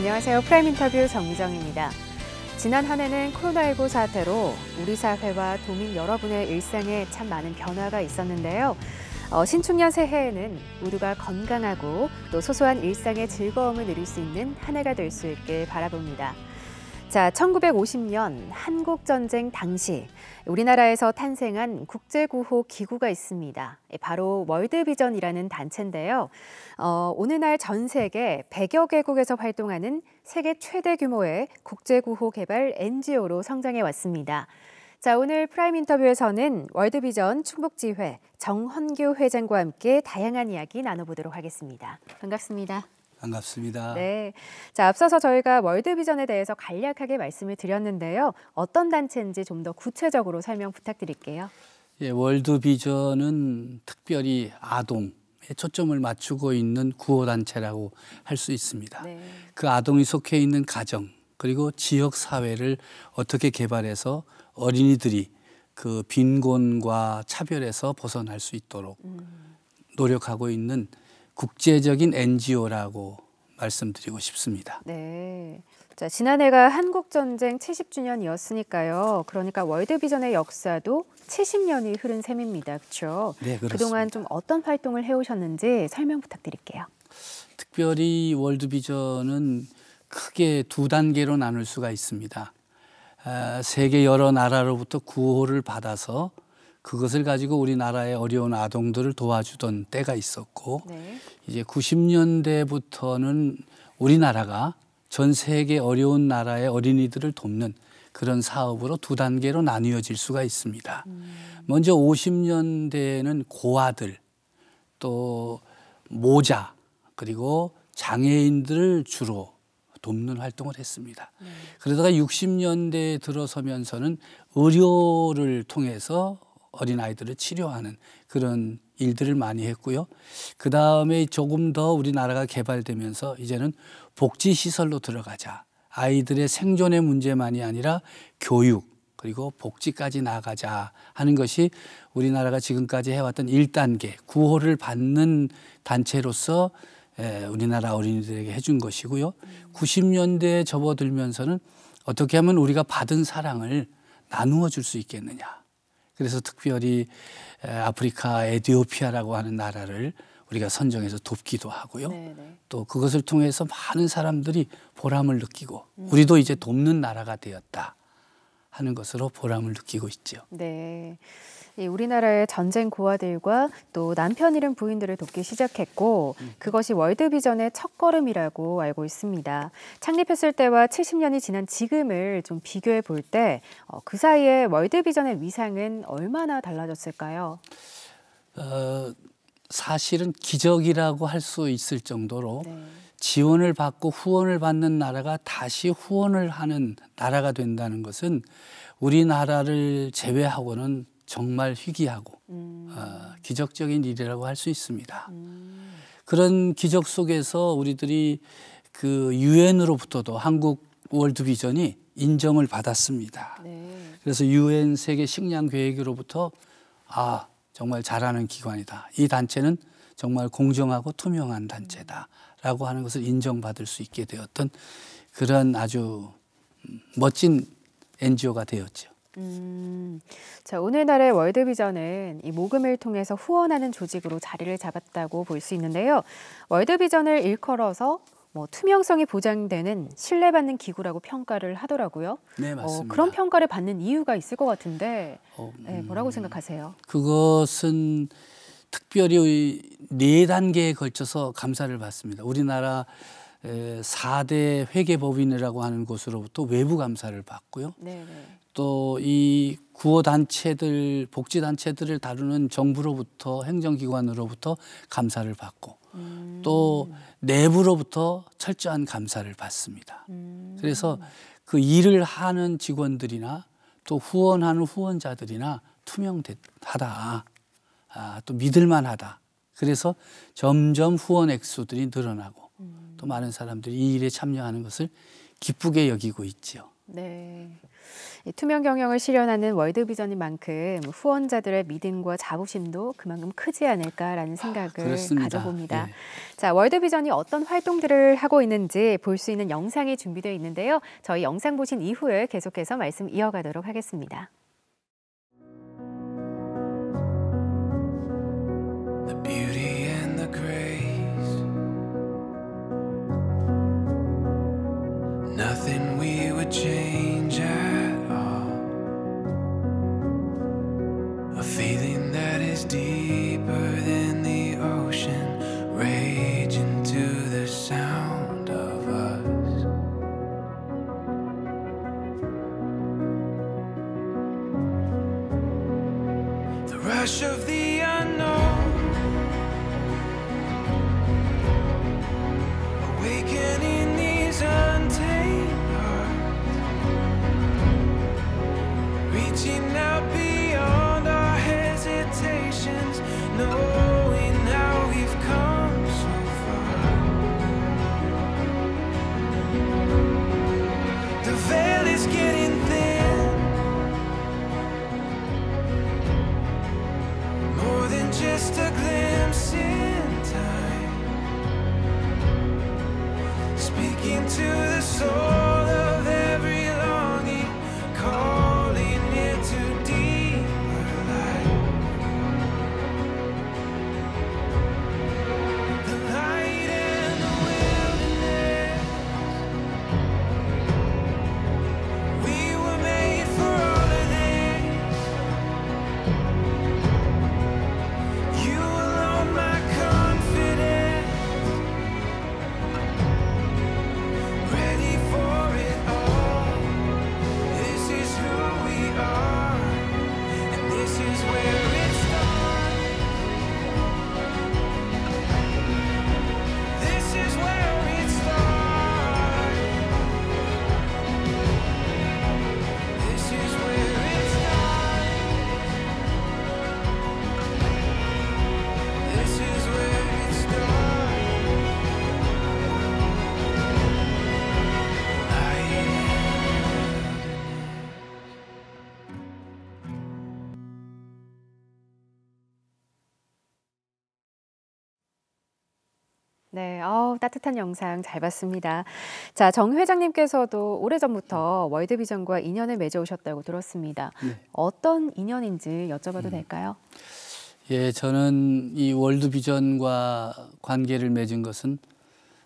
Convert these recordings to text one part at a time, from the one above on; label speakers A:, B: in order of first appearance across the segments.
A: 안녕하세요. 프라임 인터뷰 정미정입니다. 지난 한 해는 코로나19 사태로 우리 사회와 도민 여러분의 일상에 참 많은 변화가 있었는데요. 신축년 새해에는 모두가 건강하고 또 소소한 일상의 즐거움을 누릴 수 있는 한 해가 될 수 있길 바라봅니다. 자, 1950년 한국전쟁 당시 우리나라에서 탄생한 국제구호 기구가 있습니다. 바로 월드비전이라는 단체인데요. 오늘날 전 세계 100여 개국에서 활동하는 세계 최대 규모의 국제구호 개발 NGO로 성장해 왔습니다. 자, 오늘 프라임 인터뷰에서는 월드비전 충북지회 정헌규 회장과 함께 다양한 이야기 나눠보도록 하겠습니다. 반갑습니다.
B: 반갑습니다.
A: 네. 자, 앞서서 저희가 월드비전에 대해서 간략하게 말씀을 드렸는데요. 어떤 단체인지 좀 더 구체적으로 설명 부탁드릴게요.
B: 예, 월드비전은 특별히 아동에 초점을 맞추고 있는 구호단체라고 할 수 있습니다.
A: 네.
B: 그 아동이 속해 있는 가정 그리고 지역 사회를 어떻게 개발해서 어린이들이 그 빈곤과 차별에서 벗어날 수 있도록 노력하고 있는 국제적인 NGO라고 말씀드리고 싶습니다.
A: 네. 자, 지난해가 한국전쟁 70주년이었으니까요. 그러니까 월드비전의 역사도 70년이 흐른 셈입니다. 그렇죠?
B: 네, 그렇습니다.
A: 그동안 좀 어떤 활동을 해오셨는지 설명 부탁드릴게요.
B: 특별히 월드비전은 크게 두 단계로 나눌 수가 있습니다. 세계 여러 나라로부터 구호를 받아서 그것을 가지고 우리나라의 어려운 아동들을 도와주던 때가 있었고,
A: 네.
B: 이제 90년대부터는 우리나라가 전 세계 어려운 나라의 어린이들을 돕는 그런 사업으로 두 단계로 나뉘어질 수가 있습니다. 먼저 50년대에는 고아들, 또 모자, 그리고 장애인들을 주로 돕는 활동을 했습니다. 그러다가 60년대에 들어서면서는 의료를 통해서 어린아이들을 치료하는 그런 일들을 많이 했고요. 그다음에 조금 더 우리나라가 개발되면서 이제는 복지시설로 들어가자. 아이들의 생존의 문제만이 아니라 교육 그리고 복지까지 나아가자 하는 것이 우리나라가 지금까지 해왔던 1단계 구호를 받는 단체로서 우리나라 어린이들에게 해준 것이고요. 90년대에 접어들면서는 어떻게 하면 우리가 받은 사랑을 나누어 줄 수 있겠느냐. 그래서 특별히 아프리카 에티오피아라고 하는 나라를 우리가 선정해서 돕기도 하고요.
A: 네네.
B: 또 그것을 통해서 많은 사람들이 보람을 느끼고 우리도 이제 돕는 나라가 되었다 하는 것으로 보람을 느끼고 있죠.
A: 네. 우리나라의 전쟁 고아들과 또 남편 잃은 부인들을 돕기 시작했고 그것이 월드비전의 첫걸음이라고 알고 있습니다. 창립했을 때와 70년이 지난 지금을 좀 비교해 볼 때 그 사이에 월드비전의 위상은 얼마나 달라졌을까요?
B: 사실은 기적이라고 할 수 있을 정도로
A: 네.
B: 지원을 받고 후원을 받는 나라가 다시 후원을 하는 나라가 된다는 것은 우리나라를 제외하고는 정말 희귀하고 기적적인 일이라고 할 수 있습니다. 그런 기적 속에서 우리들이 그 유엔으로부터도 한국 월드비전이 인정을 받았습니다.
A: 네.
B: 그래서 유엔 세계 식량 계획으로부터 정말 잘하는 기관이다. 이 단체는 정말 공정하고 투명한 단체다라고 하는 것을 인정받을 수 있게 되었던 그런 아주 멋진 NGO가 되었죠.
A: 자, 오늘날의 월드비전은 이 모금을 통해서 후원하는 조직으로 자리를 잡았다고 볼 수 있는데요. 월드비전을 일컬어서 투명성이 보장되는 신뢰받는 기구라고 평가를 하더라고요.
B: 네, 맞습니다.
A: 그런 평가를 받는 이유가 있을 것 같은데 뭐라고 생각하세요?
B: 그것은 특별히 4단계에 걸쳐서 감사를 받습니다. 우리나라 4대 회계법인이라고 하는 곳으로부터 외부 감사를 받고요.
A: 네네.
B: 또 이 구호단체들, 복지단체들을 다루는 정부로부터 행정기관으로부터 감사를 받고 또 내부로부터 철저한 감사를 받습니다. 그래서 그 일을 하는 직원들이나 또 후원하는 후원자들이나 투명하다, 또 믿을만하다. 그래서 점점 후원 액수들이 늘어나고 또 많은 사람들이 이 일에 참여하는 것을 기쁘게 여기고 있죠.
A: 네. 이 투명 경영을 실현하는 월드비전인 만큼 후원자들의 믿음과 자부심도 그만큼 크지 않을까라는 생각을
B: 그렇습니다.
A: 가져봅니다.
B: 예.
A: 자, 월드비전이 어떤 활동들을 하고 있는지 볼 수 있는 영상이 준비되어 있는데요. 저희 영상 보신 이후에 계속해서 말씀 이어가도록 하겠습니다.
C: The beauty and the grace, nothing we would change at all. A feeling that is deeper than the ocean, raging to the sound of us. The rush of the unknown, awakening these untamed hearts, reaching out beyond our hesitations, knowing how we've come so far. The veil is getting thin, more than just a glimpse in time, speaking to the soul of every longing, calling it to deeper light. The light and the wilderness, we were made for all of this. You alone, my confidence, ready for it all. This is who we are, and this is where it starts. This is where it starts. This is where it starts. This is where it starts.
A: 네, 따뜻한 영상 잘 봤습니다. 자, 정 회장님께서도 오래전부터 월드비전과 인연을 맺어오셨다고 들었습니다.
B: 네.
A: 어떤 인연인지 여쭤봐도 될까요?
B: 예, 저는 이 월드비전과 관계를 맺은 것은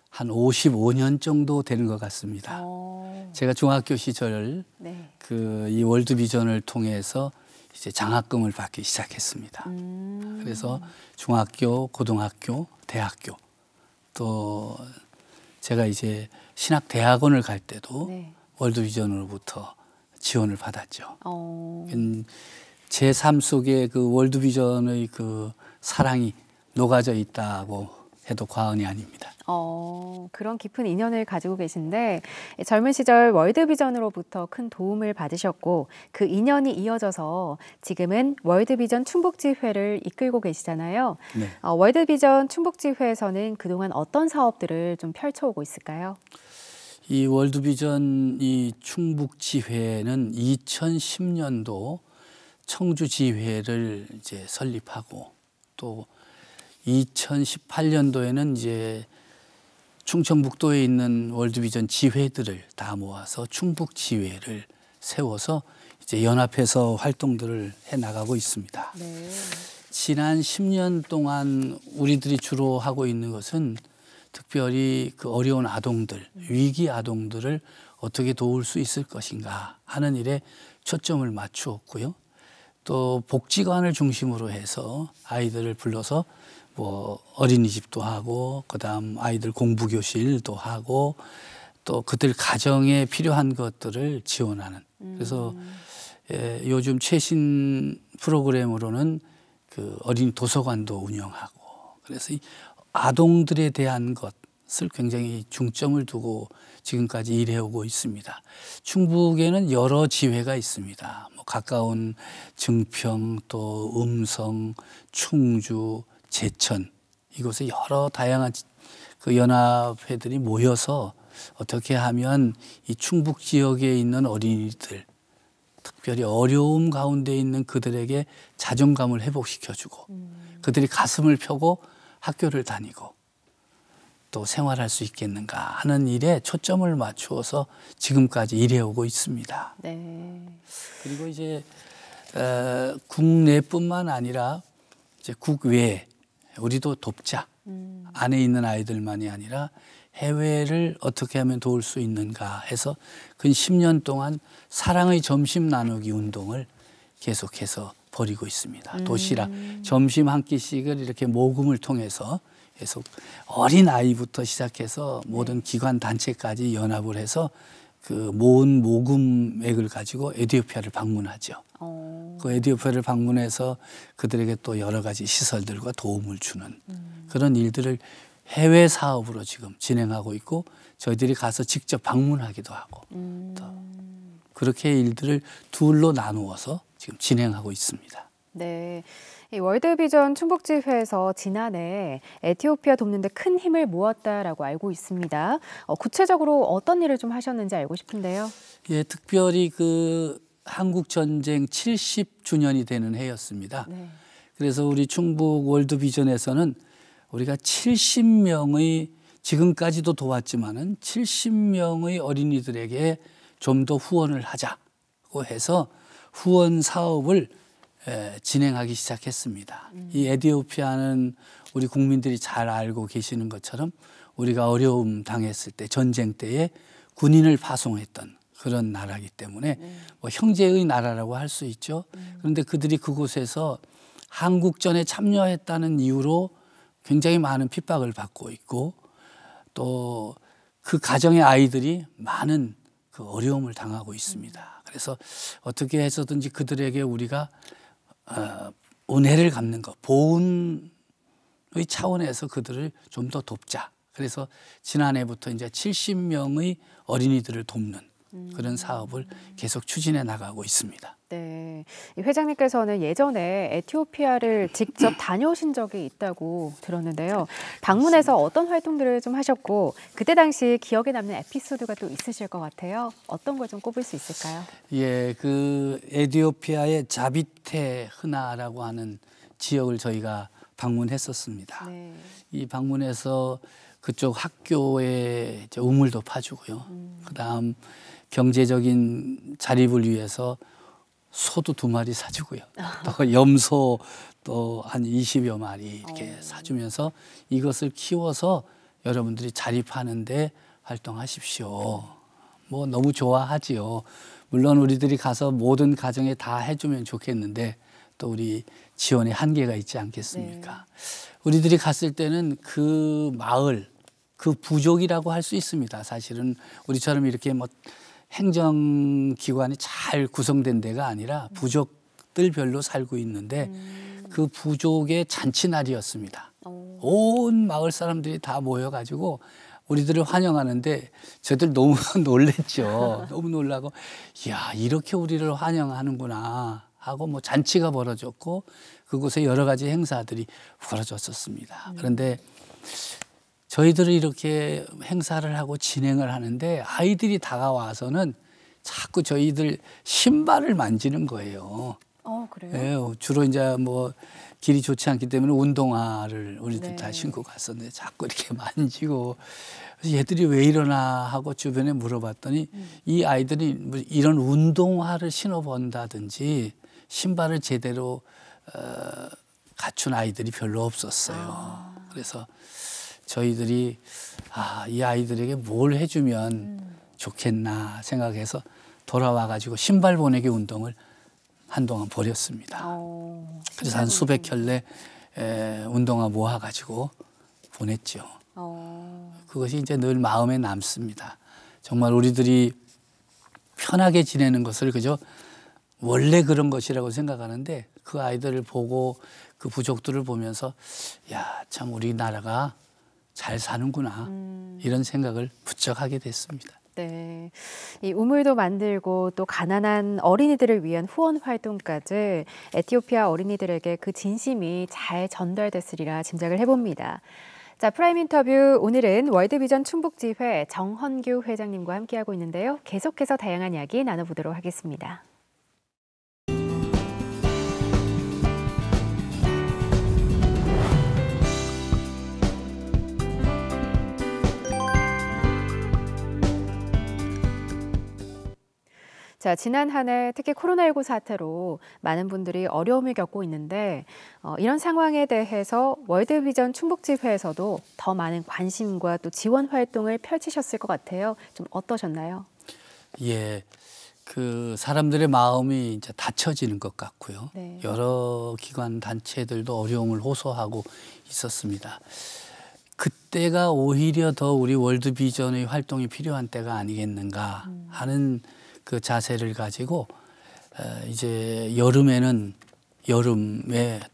B: 한 55년 정도 되는 것 같습니다. 제가 중학교 시절
A: 네.
B: 이 월드비전을 통해서 이제 장학금을 받기 시작했습니다. 그래서 중학교, 고등학교, 대학교, 또 제가 이제 신학대학원을 갈 때도
A: 네.
B: 월드비전으로부터 지원을 받았죠. 제 삶 속에 그 월드비전의 그 사랑이 녹아져 있다고 해도 과언이 아닙니다.
A: 그런 깊은 인연을 가지고 계신데 젊은 시절 월드비전으로부터 큰 도움을 받으셨고 그 인연이 이어져서 지금은 월드비전 충북지회를 이끌고 계시잖아요.
B: 네.
A: 월드비전 충북지회에서는 그동안 어떤 사업들을 좀 펼쳐오고 있을까요?
B: 이 월드비전 이 충북지회는 2010년도 청주지회를 이제 설립하고 또 2018년도에는 이제 충청북도에 있는 월드비전 지회들을 다 모아서 충북지회를 세워서 이제 연합해서 활동들을 해 나가고 있습니다.
A: 네.
B: 지난 10년 동안 우리들이 주로 하고 있는 것은 특별히 그 어려운 아동들, 위기 아동들을 어떻게 도울 수 있을 것인가 하는 일에 초점을 맞추었고요. 또 복지관을 중심으로 해서 아이들을 불러서 뭐 어린이집도 하고 그다음 아이들 공부교실도 하고 또 그들 가정에 필요한 것들을 지원하는 그래서 요즘 최신 프로그램으로는 그 어린이 도서관도 운영하고 그래서 이 아동들에 대한 것을 굉장히 중점을 두고 지금까지 일해오고 있습니다. 충북에는 여러 지회가 있습니다. 뭐 가까운 증평 또 음성, 충주, 제천 이곳에 여러 다양한 그 연합회들이 모여서 어떻게 하면 이 충북 지역에 있는 어린이들, 특별히 어려움 가운데 있는 그들에게 자존감을 회복시켜주고 그들이 가슴을 펴고 학교를 다니고 또 생활할 수 있겠는가 하는 일에 초점을 맞추어서 지금까지 일해오고 있습니다.
A: 네.
B: 그리고 이제 국내뿐만 아니라 이제 국외 우리도 돕자. 안에 있는 아이들만이 아니라 해외를 어떻게 하면 도울 수 있는가 해서 근 10년 동안 사랑의 점심 나누기 운동을 계속해서 벌이고 있습니다. 도시락 점심 한 끼씩을 이렇게 모금을 통해서 계속 어린 아이부터 시작해서 모든 기관 단체까지 연합을 해서 그 모은 모금액을 가지고 에티오피아를 방문하죠. 그 에티오피아를 방문해서 그들에게 또 여러 가지 시설들과 도움을 주는 그런 일들을 해외 사업으로 지금 진행하고 있고 저희들이 가서 직접 방문하기도 하고 또 그렇게 일들을 둘로 나누어서 지금 진행하고 있습니다.
A: 네. 이 월드비전 충북지회에서 지난해 에티오피아 돕는 데 큰 힘을 모았다라고 알고 있습니다. 구체적으로 어떤 일을 좀 하셨는지 알고 싶은데요.
B: 예, 특별히 그 한국 전쟁 70주년이 되는 해였습니다.
A: 네.
B: 그래서 우리 충북 월드비전에서는 우리가 70명의 지금까지도 도왔지만은 70명의 어린이들에게 좀 더 후원을 하자고 해서 후원 사업을 진행하기 시작했습니다. 이 에티오피아는 우리 국민들이 잘 알고 계시는 것처럼 우리가 어려움 당했을 때 전쟁 때에 군인을 파송했던 그런 나라이기 때문에 뭐 형제의 나라라고 할 수 있죠. 그런데 그들이 그곳에서 한국전에 참여했다는 이유로 굉장히 많은 핍박을 받고 있고 또 그 가정의 아이들이 많은 그 어려움을 당하고 있습니다. 그래서 어떻게 해서든지 그들에게 우리가 은혜를 갚는 것, 보훈의 차원에서 그들을 좀 더 돕자. 그래서 지난해부터 이제 70명의 어린이들을 돕는 그런 사업을 계속 추진해 나가고 있습니다.
A: 네, 이 회장님께서는 예전에 에티오피아를 직접 다녀오신 적이 있다고 들었는데요. 방문해서 어떤 활동들을 좀 하셨고 그때 당시 기억에 남는 에피소드가 또 있으실 것 같아요. 어떤 걸 좀 꼽을 수 있을까요?
B: 예, 그 에티오피아의 자비테 흐나라고 하는 지역을 저희가 방문했었습니다.
A: 네.
B: 이 방문해서 그쪽 학교에 이제 우물도 파주고요. 그다음 경제적인 자립을 위해서 소도 2마리 사주고요. 또 염소 또 한 20여 마리 이렇게 사주면서 이것을 키워서 여러분들이 자립하는데 활동하십시오. 뭐 너무 좋아하지요. 물론 우리들이 가서 모든 가정에 다 해주면 좋겠는데 또 우리 지원의 한계가 있지 않겠습니까? 네. 우리들이 갔을 때는 그 마을, 그 부족이라고 할 수 있습니다. 사실은 우리처럼 이렇게 뭐 행정기관이 잘 구성된 데가 아니라 부족들별로 살고 있는데 그 부족의 잔치날이었습니다. 온 마을 사람들이 다 모여가지고 우리들을 환영하는데 저들 너무 놀랬죠. 너무 놀라고 이야 이렇게 우리를 환영하는구나 하고 뭐 잔치가 벌어졌고 그곳에 여러 가지 행사들이 벌어졌었습니다. 그런데 저희들이 이렇게 행사를 하고 진행을 하는데 아이들이 다가와서는 자꾸 저희들 신발을 만지는 거예요.
A: 그래요?
B: 네, 주로 이제 뭐 길이 좋지 않기 때문에 운동화를 우리들
A: 네.
B: 다 신고 갔었는데 자꾸 이렇게 만지고 그래서 얘들이 왜 이러나 하고 주변에 물어봤더니 이 아이들이 뭐 이런 운동화를 신어본다든지 신발을 제대로 갖춘 아이들이 별로 없었어요. 그래서 저희들이 이 아이들에게 뭘 해주면 좋겠나 생각해서 돌아와가지고 신발 보내기 운동을 한동안 벌였습니다. 그래서 한 수백 켤레 운동화 모아가지고 보냈죠. 그것이 이제 늘 마음에 남습니다. 정말 우리들이 편하게 지내는 것을 그저 원래 그런 것이라고 생각하는데 그 아이들을 보고 그 부족들을 보면서 야, 참 우리나라가 잘 사는구나 이런 생각을 부쩍 하게 됐습니다.
A: 네, 이 우물도 만들고 또 가난한 어린이들을 위한 후원 활동까지 에티오피아 어린이들에게 그 진심이 잘 전달됐으리라 짐작을 해봅니다. 자, 프라임 인터뷰 오늘은 월드비전 충북지회 정헌규 회장님과 함께하고 있는데요. 계속해서 다양한 이야기 나눠보도록 하겠습니다. 자, 지난 한 해 특히 코로나19 사태로 많은 분들이 어려움을 겪고 있는데 이런 상황에 대해서 월드비전 충북지회에서도 더 많은 관심과 또 지원 활동을 펼치셨을 것 같아요. 좀 어떠셨나요?
B: 예, 그 사람들의 마음이 이제 닫혀지는 것 같고요.
A: 네.
B: 여러 기관 단체들도 어려움을 호소하고 있었습니다. 그때가 오히려 더 우리 월드비전의 활동이 필요한 때가 아니겠는가 하는 그 자세를 가지고 이제 여름에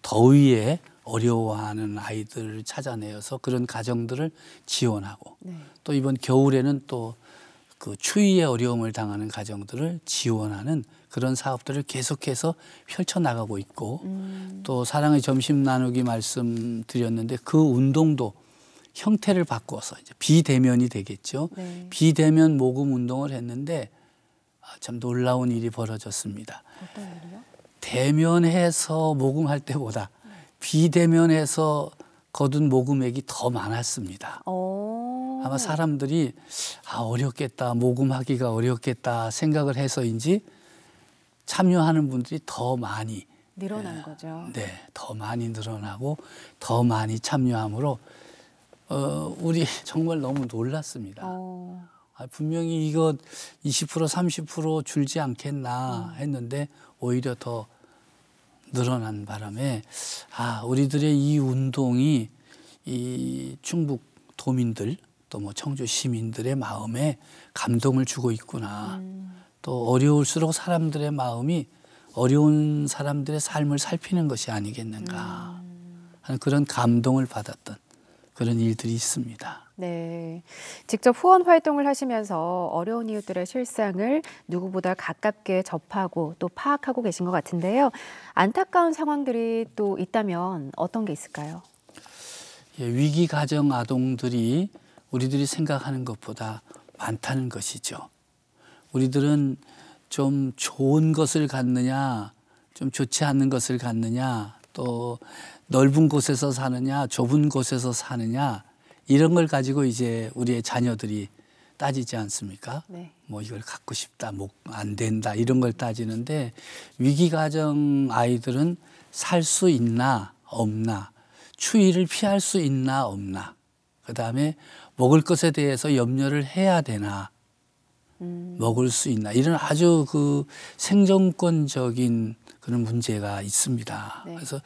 B: 더위에 어려워하는 아이들을 찾아내어서 그런 가정들을 지원하고
A: 네.
B: 또 이번 겨울에는 또 그 추위에 어려움을 당하는 가정들을 지원하는 그런 사업들을 계속해서 펼쳐나가고 있고 또 사랑의 점심 나누기 말씀드렸는데 그 운동도 형태를 바꿔서 이제 비대면이 되겠죠.
A: 네.
B: 비대면 모금 운동을 했는데 참 놀라운 일이 벌어졌습니다.
A: 어떤 일이요?
B: 대면해서 모금할 때보다 비대면해서 거둔 모금액이 더 많았습니다. 아마 사람들이 어렵겠다, 모금하기가 어렵겠다 생각을 해서인지 참여하는 분들이 더 많이
A: 늘어난 거죠.
B: 네, 더 많이 늘어나고 더 많이 참여함으로 우리 정말 너무 놀랐습니다. 분명히 이거 20% 30% 줄지 않겠나 했는데 오히려 더 늘어난 바람에 우리들의 이 운동이 이 충북 도민들 또 뭐 청주 시민들의 마음에 감동을 주고 있구나. 또 어려울수록 사람들의 마음이 어려운 사람들의 삶을 살피는 것이 아니겠는가 하는 그런 감동을 받았던 그런 일들이 있습니다.
A: 네, 직접 후원 활동을 하시면서 어려운 이웃들의 실상을 누구보다 가깝게 접하고 또 파악하고 계신 것 같은데요. 안타까운 상황들이 또 있다면 어떤 게 있을까요?
B: 예, 위기 가정 아동들이 우리들이 생각하는 것보다 많다는 것이죠. 우리들은 좀 좋은 것을 갖느냐, 좀 좋지 않는 것을 갖느냐, 또 넓은 곳에서 사느냐, 좁은 곳에서 사느냐, 이런 걸 가지고 이제 우리의 자녀들이 따지지 않습니까?
A: 네.
B: 뭐 이걸 갖고 싶다, 안 된다, 이런 걸 따지는데 위기 가정 아이들은 살 수 있나 없나, 추위를 피할 수 있나 없나, 그다음에 먹을 것에 대해서 염려를 해야 되나, 먹을 수 있나, 이런 아주 그 생존권적인 그런 문제가 있습니다.
A: 네.
B: 그래서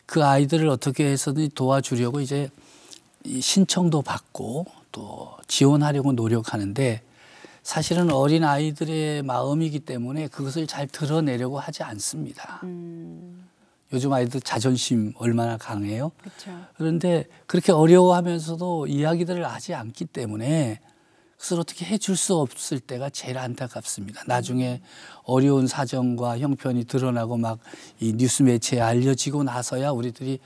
B: 그 아이들을 어떻게 해서든 도와주려고 이제 신청도 받고 또 지원하려고 노력하는데 사실은 어린 아이들의 마음이기 때문에 그것을 잘 드러내려고 하지 않습니다. 요즘 아이들 자존심 얼마나 강해요.
A: 그렇죠.
B: 그런데 그렇게 어려워하면서도 이야기들을 하지 않기 때문에 그것을 어떻게 해줄 수 없을 때가 제일 안타깝습니다. 나중에 어려운 사정과 형편이 드러나고 막 이 뉴스 매체에 알려지고 나서야 우리들이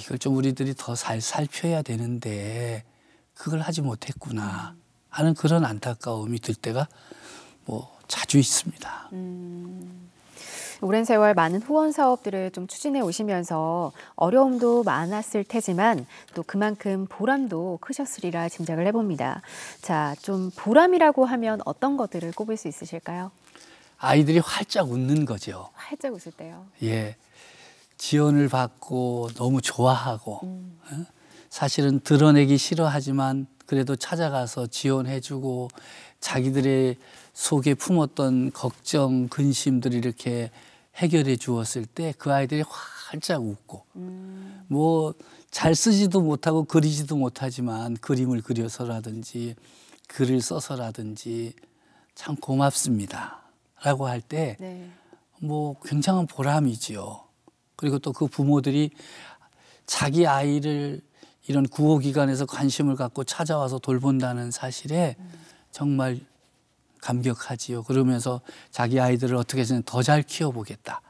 B: 이걸 좀 우리들이 더 잘 살펴야 되는데 그걸 하지 못했구나 하는 그런 안타까움이 들 때가 뭐 자주 있습니다.
A: 오랜 세월 많은 후원 사업들을 좀 추진해 오시면서 어려움도 많았을 테지만 또 그만큼 보람도 크셨으리라 짐작을 해봅니다. 자, 좀 보람이라고 하면 어떤 것들을 꼽을 수 있으실까요?
B: 아이들이 활짝 웃는 거죠.
A: 활짝 웃을 때요.
B: 예, 지원을 받고 너무 좋아하고 사실은 드러내기 싫어하지만 그래도 찾아가서 지원해주고 자기들의 속에 품었던 걱정, 근심들을 이렇게 해결해 주었을 때 그 아이들이 활짝 웃고 뭐 잘 쓰지도 못하고 그리지도 못하지만 그림을 그려서라든지 글을 써서라든지 참 고맙습니다 라고 할 때 뭐 굉장한 보람이지요. 그리고 또 그 부모들이 자기 아이를 이런 구호기관에서 관심을 갖고 찾아와서 돌본다는 사실에 정말 감격하지요. 그러면서 자기 아이들을 어떻게 해서든 더 잘 키워보겠다.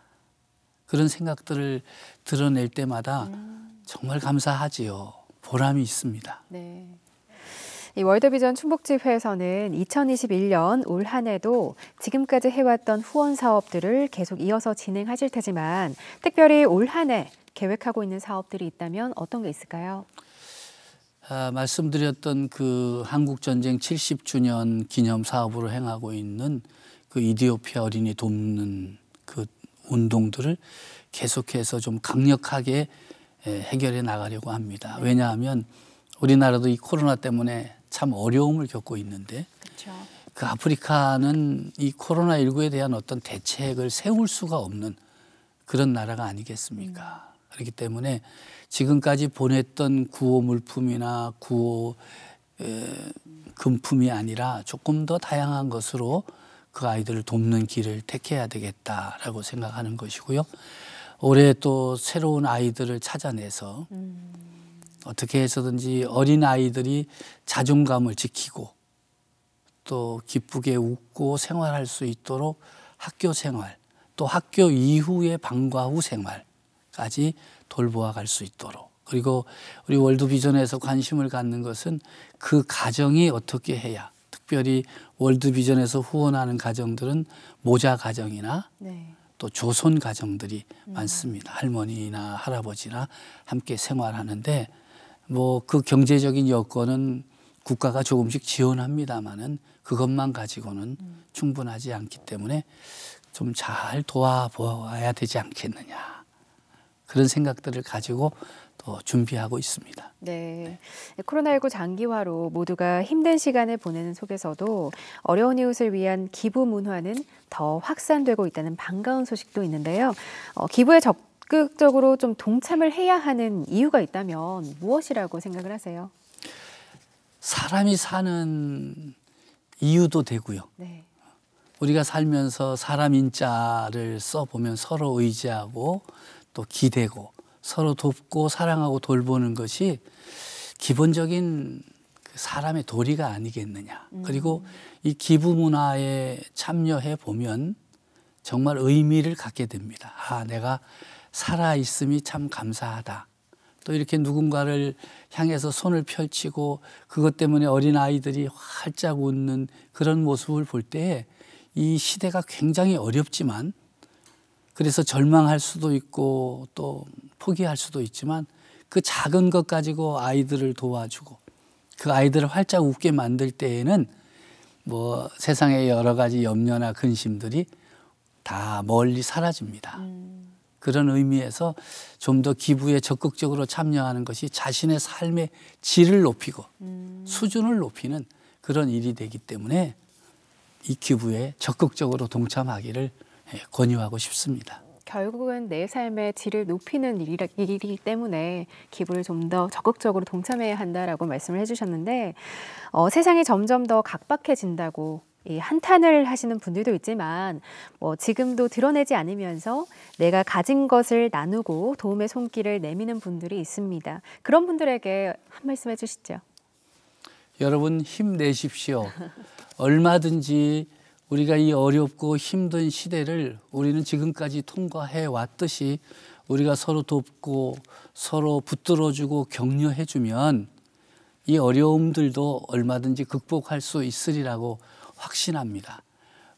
B: 그런 생각들을 드러낼 때마다 정말 감사하지요. 보람이 있습니다.
A: 네. 이 월드비전 충북지회에서는 2021년 올 한 해도 지금까지 해왔던 후원 사업들을 계속 이어서 진행하실 테지만 특별히 올 한 해 계획하고 있는 사업들이 있다면 어떤 게 있을까요?
B: 말씀드렸던 그 한국전쟁 70주년 기념 사업으로 행하고 있는 그 이디오피아 어린이 돕는 그 운동들을 계속해서 좀 강력하게 해결해 나가려고 합니다. 왜냐하면 우리나라도 이 코로나 때문에 참 어려움을 겪고 있는데
A: 그렇죠.
B: 그 아프리카는 이 코로나19에 대한 어떤 대책을 세울 수가 없는 그런 나라가 아니겠습니까? 그렇기 때문에 지금까지 보냈던 구호 물품이나 구호 금품이 아니라 조금 더 다양한 것으로 그 아이들을 돕는 길을 택해야 되겠다라고 생각하는 것이고요. 올해 또 새로운 아이들을 찾아내서 어떻게 해서든지 어린 아이들이 자존감을 지키고 또 기쁘게 웃고 생활할 수 있도록 학교 생활 또 학교 이후의 방과 후 생활까지 돌보아 갈 수 있도록 그리고 우리 월드비전에서 관심을 갖는 것은 그 가정이 어떻게 해야 특별히 월드비전에서 후원하는 가정들은 모자 가정이나
A: 네.
B: 또 조손 가정들이 많습니다. 할머니나 할아버지나 함께 생활하는데 뭐 그 경제적인 여건은 국가가 조금씩 지원합니다마는 그것만 가지고는 충분하지 않기 때문에 좀 잘 도와보아야 되지 않겠느냐 그런 생각들을 가지고 또 준비하고 있습니다.
A: 네. 코로나19 장기화로 모두가 힘든 시간을 보내는 속에서도 어려운 이웃을 위한 기부 문화는 더 확산되고 있다는 반가운 소식도 있는데요. 기부에 적극적으로 좀 동참을 해야 하는 이유가 있다면 무엇이라고 생각을 하세요?
B: 사람이 사는 이유도 되고요.
A: 네.
B: 우리가 살면서 사람 인자를 써보면 서로 의지하고 또 기대고 서로 돕고 사랑하고 돌보는 것이 기본적인 사람의 도리가 아니겠느냐. 그리고 이 기부 문화에 참여해 보면 정말 의미를 갖게 됩니다. 아, 내가 살아있음이 참 감사하다. 또 이렇게 누군가를 향해서 손을 펼치고 그것 때문에 어린 아이들이 활짝 웃는 그런 모습을 볼 때 이 시대가 굉장히 어렵지만 그래서 절망할 수도 있고 또 포기할 수도 있지만 그 작은 것 가지고 아이들을 도와주고 그 아이들을 활짝 웃게 만들 때에는 뭐 세상의 여러 가지 염려나 근심들이 다 멀리 사라집니다. 그런 의미에서 좀 더 기부에 적극적으로 참여하는 것이 자신의 삶의 질을 높이고 수준을 높이는 그런 일이 되기 때문에 이 기부에 적극적으로 동참하기를 권유하고 싶습니다.
A: 결국은 내 삶의 질을 높이는 일이기 때문에 기부를 좀 더 적극적으로 동참해야 한다라고 말씀을 해주셨는데 세상이 점점 더 각박해진다고 이 한탄을 하시는 분들도 있지만 지금도 드러내지 않으면서 내가 가진 것을 나누고 도움의 손길을 내미는 분들이 있습니다. 그런 분들에게 한 말씀 해주시죠.
B: 여러분 힘내십시오. 얼마든지 우리가 이 어렵고 힘든 시대를 우리는 지금까지 통과해 왔듯이 우리가 서로 돕고 서로 붙들어주고 격려해주면 이 어려움들도 얼마든지 극복할 수 있으리라고 확신합니다.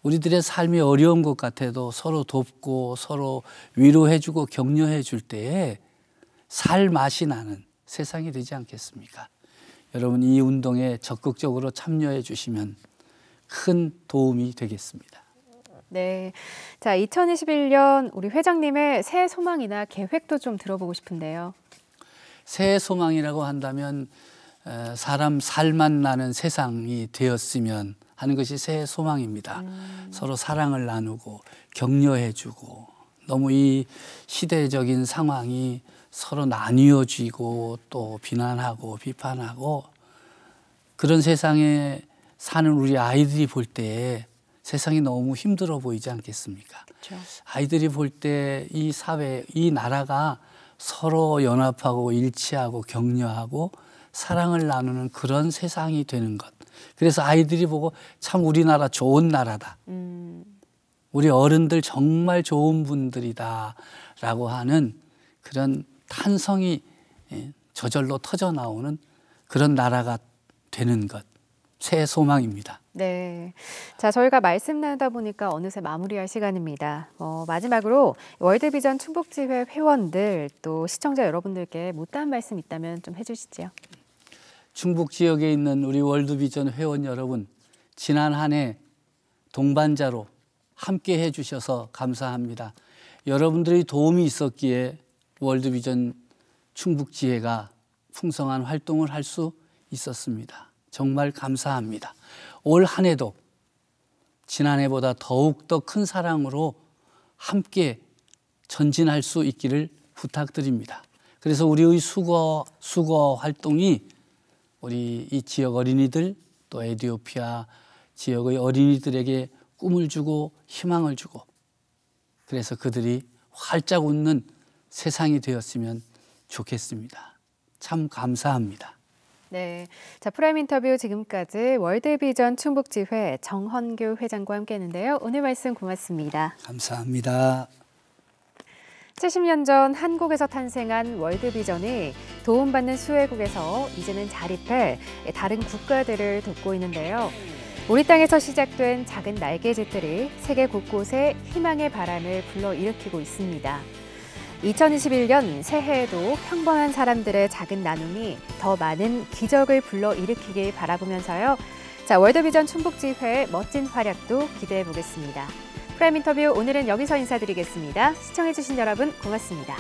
B: 우리들의 삶이 어려운 것 같아도 서로 돕고 서로 위로해주고 격려해줄 때에 살 맛이 나는 세상이 되지 않겠습니까? 여러분 이 운동에 적극적으로 참여해 주시면 큰 도움이 되겠습니다.
A: 네, 자 2021년 우리 회장님의 새해 소망이나 계획도 좀 들어보고 싶은데요.
B: 새해 소망이라고 한다면 사람 살만 나는 세상이 되었으면 하는 것이 새해 소망입니다. 서로 사랑을 나누고 격려해주고 너무 이 시대적인 상황이 서로 나뉘어지고 또 비난하고 비판하고 그런 세상에 사는 우리 아이들이 볼 때 세상이 너무 힘들어 보이지 않겠습니까?
A: 그렇죠.
B: 아이들이 볼 때 이 사회, 이 나라가 서로 연합하고 일치하고 격려하고 사랑을 나누는 그런 세상이 되는 것. 그래서 아이들이 보고 참 우리나라 좋은 나라다. 우리 어른들 정말 좋은 분들이다 라고 하는 그런 탄성이 저절로 터져 나오는 그런 나라가 되는 것, 새해 소망입니다.
A: 네. 자, 저희가 말씀 나누다 보니까 어느새 마무리할 시간입니다. 마지막으로 월드비전 충북지회 회원들 또 시청자 여러분들께 못다한 말씀 있다면 좀 해주시죠.
B: 충북 지역에 있는 우리 월드비전 회원 여러분, 지난 한 해 동반자로 함께 해주셔서 감사합니다. 여러분들의 도움이 있었기에 월드비전 충북지회가 풍성한 활동을 할 수 있었습니다. 정말 감사합니다. 올 한 해도 지난해보다 더욱 더 큰 사랑으로 함께 전진할 수 있기를 부탁드립니다. 그래서 우리의 수거 활동이 우리 이 지역 어린이들 또 에티오피아 지역의 어린이들에게 꿈을 주고 희망을 주고 그래서 그들이 활짝 웃는 세상이 되었으면 좋겠습니다. 참 감사합니다.
A: 네, 자 프라임 인터뷰 지금까지 월드비전 충북지회 정헌규 회장과 함께했는데요. 오늘 말씀 고맙습니다.
B: 감사합니다.
A: 70년 전 한국에서 탄생한 월드비전이 도움받는 수혜국에서 이제는 자립해 다른 국가들을 돕고 있는데요. 우리 땅에서 시작된 작은 날개짓들이 세계 곳곳에 희망의 바람을 불러일으키고 있습니다. 2021년 새해에도 평범한 사람들의 작은 나눔이 더 많은 기적을 불러일으키길 바라보면서요. 자, 월드비전 충북지회의 멋진 활약도 기대해 보겠습니다. 프라임 인터뷰 오늘은 여기서 인사드리겠습니다. 시청해주신 여러분 고맙습니다.